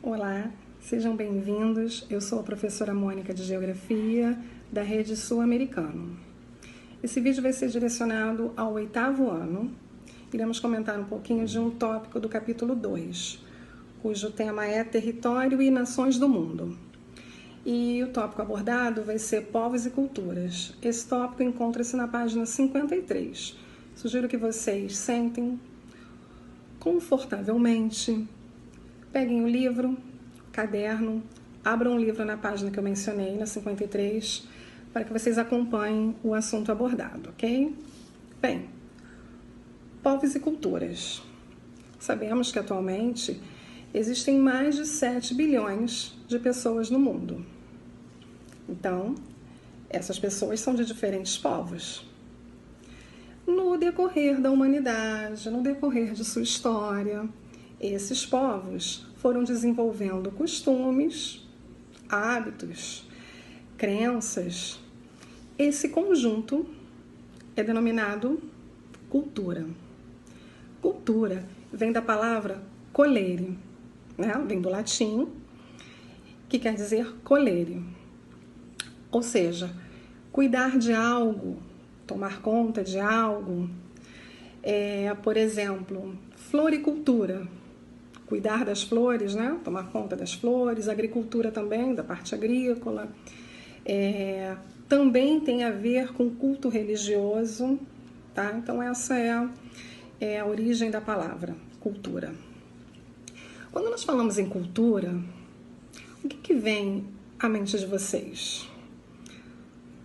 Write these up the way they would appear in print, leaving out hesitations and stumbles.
Olá, sejam bem-vindos. Eu sou a professora Mônica de Geografia da Rede Sul-Americano. Esse vídeo vai ser direcionado ao 8º ano. Iremos comentar um pouquinho de um tópico do capítulo 2, cujo tema é Território e Nações do Mundo. E o tópico abordado vai ser Povos e Culturas. Esse tópico encontra-se na página 53. Sugiro que vocês sentem confortavelmente, peguem o livro, caderno, abram o livro na página que eu mencionei, na 53, para que vocês acompanhem o assunto abordado, ok? Bem, povos e culturas. Sabemos que atualmente existem mais de 7 bilhões de pessoas no mundo. Então, essas pessoas são de diferentes povos. No decorrer da humanidade, no decorrer de sua história, esses povos foram desenvolvendo costumes, hábitos, crenças. Esse conjunto é denominado cultura. Cultura vem da palavra colere, né? Vem do latim, que quer dizer colere. Ou seja, cuidar de algo, tomar conta de algo. Por exemplo, floricultura. Cuidar das flores, né? Tomar conta das flores, agricultura também, da parte agrícola. Também tem a ver com culto religioso, tá? Então essa é a origem da palavra, cultura. Quando nós falamos em cultura, o que vem à mente de vocês?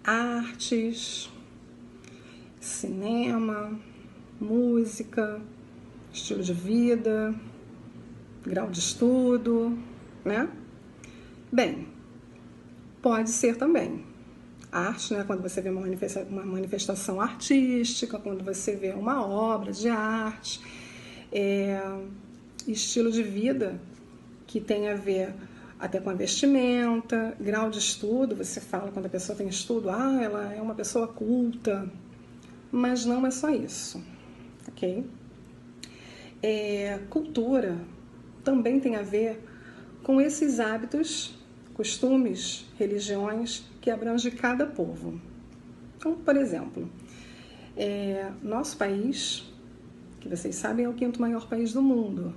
Artes, cinema, música, estilo de vida, grau de estudo, né? Bem, pode ser também. Arte, né? Quando você vê uma manifestação artística, quando você vê uma obra de arte, estilo de vida que tem a ver até com a vestimenta, grau de estudo, você fala quando a pessoa tem estudo, ela é uma pessoa culta, mas não é só isso, ok? Cultura também tem a ver com esses hábitos, costumes, religiões que abrange cada povo. Então, por exemplo, nosso país, que vocês sabem, é o 5º maior país do mundo.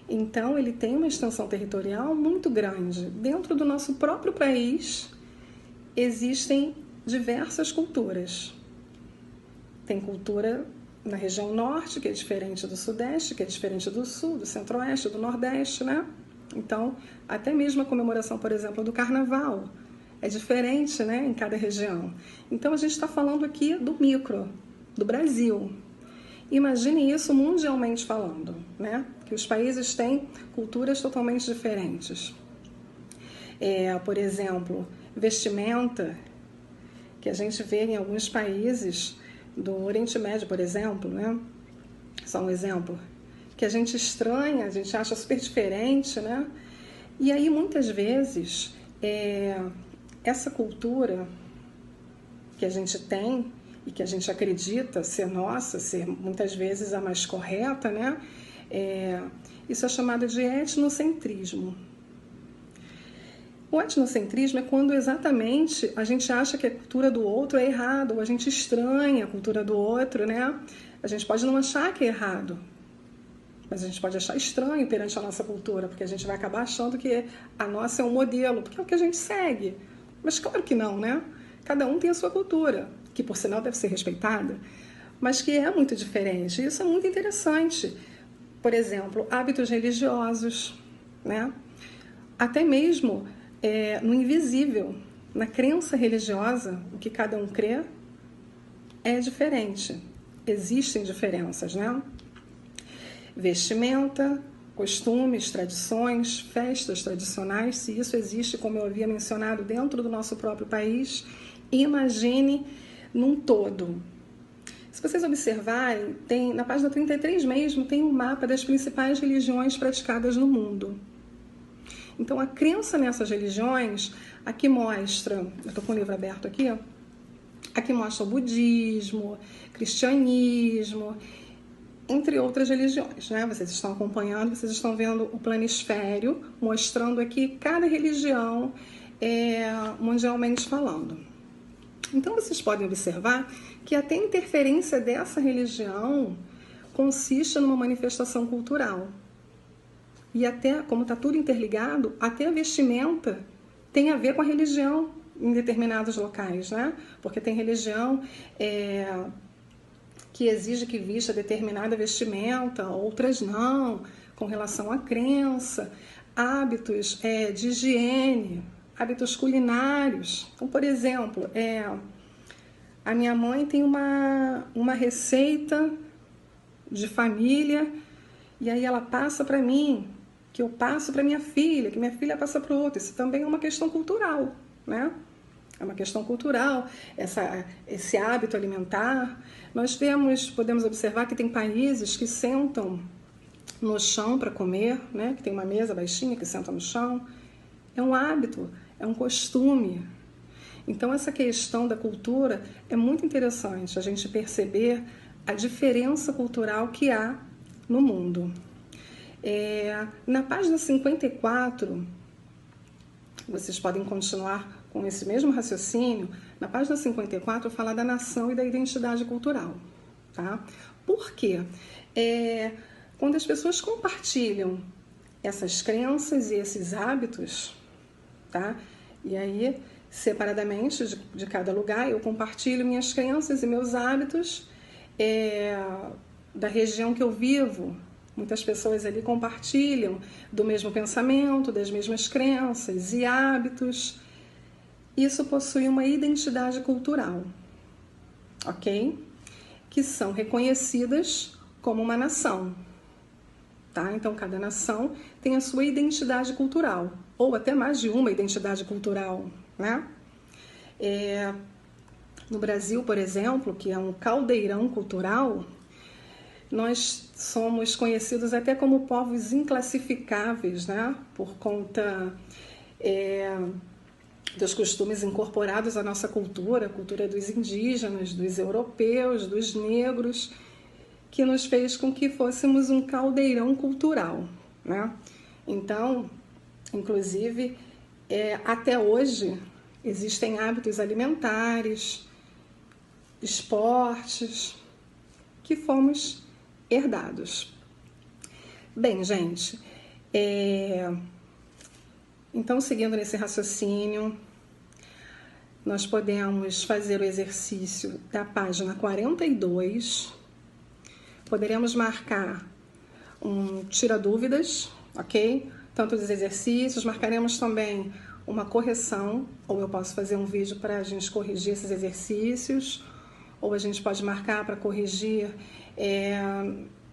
Então, ele tem uma extensão territorial muito grande. Dentro do nosso próprio país, existem diversas culturas. Tem cultura na região norte, que é diferente do sudeste, que é diferente do sul, do centro-oeste, do nordeste, né? Então, até mesmo a comemoração, por exemplo, do carnaval é diferente, né, em cada região. Então, a gente está falando aqui do micro, do Brasil. Imagine isso mundialmente falando, né? Que os países têm culturas totalmente diferentes. Por exemplo, vestimenta, que a gente vê em alguns países do Oriente Médio, por exemplo, né? Só um exemplo, que a gente estranha, a gente acha super diferente, né? E aí, muitas vezes, essa cultura que a gente tem e que a gente acredita ser nossa, ser muitas vezes a mais correta, né? Isso é chamado de etnocentrismo. O etnocentrismo é quando exatamente a gente acha que a cultura do outro é errada, ou a gente estranha a cultura do outro, né? A gente pode não achar que é errado, mas a gente pode achar estranho perante a nossa cultura, porque a gente vai acabar achando que a nossa é um modelo, porque é o que a gente segue. Mas claro que não, né? Cada um tem a sua cultura, que por sinal deve ser respeitada, mas que é muito diferente. Isso é muito interessante. Por exemplo, hábitos religiosos, né? Até mesmo no invisível, na crença religiosa, o que cada um crê é diferente. Existem diferenças, né? Vestimenta, costumes, tradições, festas tradicionais, se isso existe, como eu havia mencionado, dentro do nosso próprio país, imagine num todo. Se vocês observarem, na página 33 mesmo, tem um mapa das principais religiões praticadas no mundo. Então, a crença nessas religiões, aqui mostra, eu estou com o livro aberto aqui, aqui mostra o budismo, cristianismo, entre outras religiões, né? Vocês estão acompanhando, vocês estão vendo o planisfério, mostrando aqui cada religião mundialmente falando. Então, vocês podem observar que até a interferência dessa religião consiste numa manifestação cultural. E até, como está tudo interligado, até a vestimenta tem a ver com a religião em determinados locais, né? Porque tem religião que exige que vista determinada vestimenta, outras não, com relação à crença, hábitos de higiene, hábitos culinários. Então, por exemplo, a minha mãe tem uma receita de família e aí ela passa para mim, que eu passo para minha filha, que minha filha passa para o outro. Isso também é uma questão cultural, né? É uma questão cultural, esse hábito alimentar. Nós podemos observar que tem países que sentam no chão para comer, né? Que tem uma mesa baixinha que senta no chão. É um hábito, é um costume. Então, essa questão da cultura é muito interessante, a gente perceber a diferença cultural que há no mundo. Na página 54, vocês podem continuar com esse mesmo raciocínio. Na página 54, fala da nação e da identidade cultural. Tá? Por quê? Quando as pessoas compartilham essas crenças e esses hábitos, tá? E aí, separadamente de cada lugar, eu compartilho minhas crenças e meus hábitos da região que eu vivo. Muitas pessoas ali compartilham do mesmo pensamento, das mesmas crenças e hábitos. Isso possui uma identidade cultural, ok? Que são reconhecidas como uma nação, tá? Então, cada nação tem a sua identidade cultural, ou até mais de uma identidade cultural, né? No Brasil, por exemplo, que é um caldeirão cultural, nós somos conhecidos até como povos inclassificáveis, né? Por conta dos costumes incorporados à nossa cultura, a cultura dos indígenas, dos europeus, dos negros, que nos fez com que fôssemos um caldeirão cultural, né? Então, inclusive, até hoje, existem hábitos alimentares, esportes, que fomos herdados. Bem, gente, então, seguindo nesse raciocínio, nós podemos fazer o exercício da página 42, poderemos marcar um tira-dúvidas, ok? Tanto dos exercícios, marcaremos também uma correção, ou eu posso fazer um vídeo para a gente corrigir esses exercícios, ou a gente pode marcar para corrigir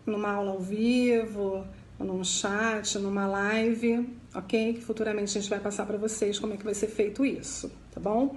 numa aula ao vivo, num chat, numa live, ok? Que futuramente a gente vai passar para vocês como é que vai ser feito isso, tá bom?